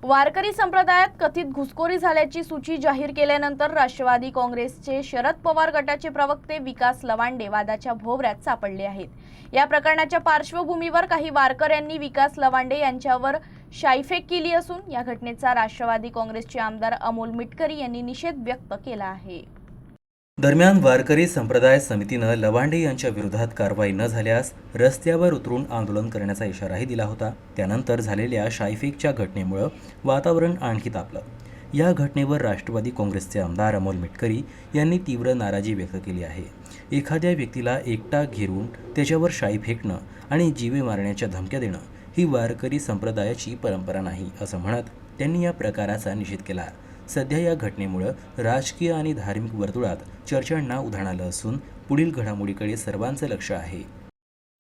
वारकरी संप्रदायात कथित घुसखोरी झाल्याची सूची जाहीर केल्यानंतर राष्ट्रवादी काँग्रेसचे शरद पवार गटाचे प्रवक्ते विकास लवांडे वादाच्या भोवऱ्यात सापडले आहेत। या प्रकरणाच्या पार्श्वभूमीवर काही वारकऱ्यांनी विकास लवांडे यांच्यावर शाईफेक केली असून या घटनेचा राष्ट्रवादी काँग्रेसचे आमदार अमोल मिटकरी यांनी निषेध व्यक्त केला आहे। दरम्यान वारकरी संप्रदाय समितीनं लवांडे यांच्या विरोधात कारवाई न झाल्यास रस्त्यावर उतरून आंदोलन करण्याचा इशाराही दिला होता। त्यानंतर झालेल्या शाईफेकच्या घटनेमुळे वातावरण आणखी तापलं। या घटनेवर राष्ट्रवादी काँग्रेसचे आमदार अमोल मिटकरी यांनी तीव्र नाराजी व्यक्त केली आहे। एखाद्या व्यक्तीला एकटा घेरून त्याच्यावर शाई फेकणं आणि जीवे मारण्याच्या धमक्या देणं ही वारकरी संप्रदायाची परंपरा नाही असं म्हणत त्यांनी या प्रकाराचा निषेध केला। सध्या या घटनेमुळे राजकीय आणि धार्मिक वर्तुळात चर्चांना उधाण आलं असून पुढील घडामोडीकडे सर्वांचं लक्ष आहे।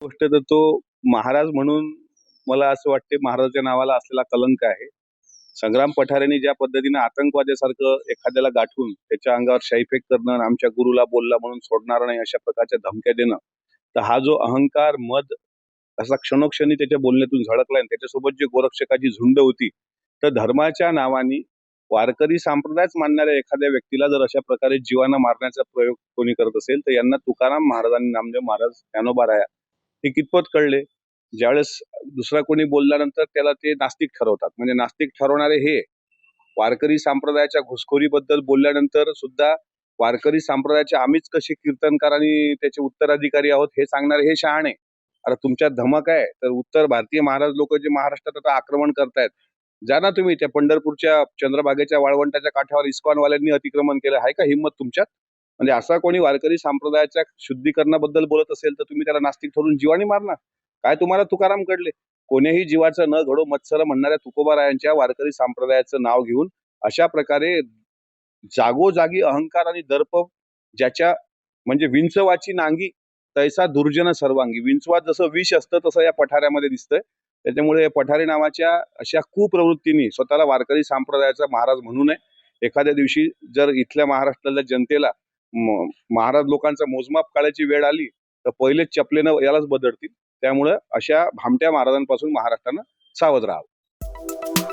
गोष्ट तर तो महाराज म्हणून मला असं वाटते महाराजाच्या नावाला असलेला कलंक आहे। संग्राम पठारेंनी ज्या पद्धतीने आतंकवाद्यासारखं एखाद्याला गाठून त्याच्या अंगावर शाईफेक करणं, आमच्या गुरुला बोलला म्हणून सोडणार नाही अशा प्रकारच्या धमक्या देणं, तर हा जो अहंकार मद असा क्षणोक्षणी त्याच्या बोलण्यातून झळकलाय, त्याच्यासोबत जे गोरक्षकाची झुंड होती, तर धर्माच्या नावाने वारकरी संप्रदायच मानणाऱ्या एखाद्या व्यक्तीला जर अशा प्रकारे जीवाना मारण्याचा प्रयोग कोणी करत असेल तर यांना तुकाराम महाराजांनी नामदेव महाराज ज्ञानोबा राया हे कितपत कळले। ज्यावेळेस दुसरा कोणी बोलल्यानंतर त्याला ते नास्तिक ठरवतात, म्हणजे नास्तिक ठरवणारे हे वारकरी संप्रदायाच्या घुसखोरीबद्दल बोलल्यानंतर सुद्धा वारकरी संप्रदायाचे आम्हीच कसे कीर्तनकार आणि त्याचे उत्तराधिकारी आहोत हे सांगणारे हे शहाणे। अरे तुमच्यात धमक आहे तर उत्तर भारतीय महाराज लोक जे महाराष्ट्रात आता आक्रमण करतायत, जा ना तुम्ही त्या पंढरपूरच्या चंद्रभागेच्या वाळवंटाच्या काठावर इस्कॉनवाल्यांनी अतिक्रमण केलं, आहे का हिंमत तुमच्यात? म्हणजे असा कोणी वारकरी संप्रदायाच्या शुद्धीकरणाबद्दल बोलत असेल तर तुम्ही त्याला नास्तिक ठरवून जीवानी मारणार काय? तुम्हाला तुकाराम कडले कोणीही जीवाचं न घडो मत्सर म्हणणाऱ्या तुकोबारायांच्या वारकरी संप्रदायाचं नाव घेऊन अशा प्रकारे जागोजागी अहंकार आणि दर्प, ज्याच्या म्हणजे विंचवाची नांगी तैसा दुर्जन सर्वांगी, विंचवात जसं विष असतं तसं या पठाऱ्यामध्ये दिसतंय। त्याच्यामुळे पठारे नावाच्या अशा कुप्रवृत्तींनी स्वतःला वारकरी संप्रदायाचा महाराज म्हणू नये। एखाद्या दिवशी जर इथल्या महाराष्ट्रातल्या जनतेला महाराज लोकांचा मोजमाप काढायची वेळ आली तर पहिलेच चपलेनं यालाच बदलतील। त्यामुळे अशा भामट्या महाराजांपासून महाराष्ट्रानं सावध राहावं।